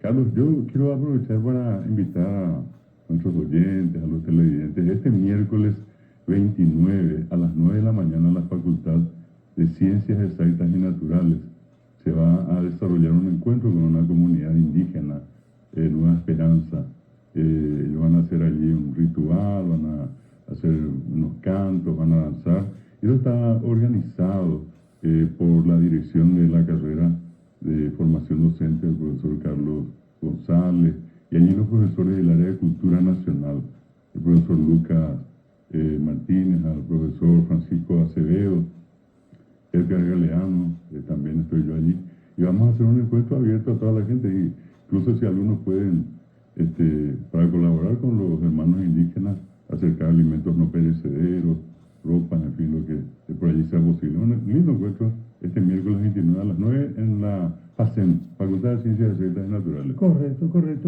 Carlos, yo quiero aprovechar para invitar a nuestros oyentes, a los televidentes, este miércoles 29 a las 9 de la mañana en la Facultad de Ciencias Exactas y Naturales se va a desarrollar un encuentro con una comunidad indígena, Nueva Esperanza. Ellos van a hacer allí un ritual, van a hacer unos cantos, van a danzar. Eso está organizado por la dirección de la carrera de formación docente del profesor Carlos González, y allí los profesores del área de Cultura Nacional, el profesor Lucas Martínez, al profesor Francisco Acevedo, Edgar Galeano, también estoy yo allí, y vamos a hacer un encuentro abierto a toda la gente, y incluso si algunos pueden, para colaborar con los hermanos indígenas, acercar alimentos no perecederos, ropa, en fin, lo que por allí sea posible. Un lindo encuentro este miércoles 29 a las 9 en la FACEN, Facultad de Ciencias Exactas y Naturales. Correcto, correcto.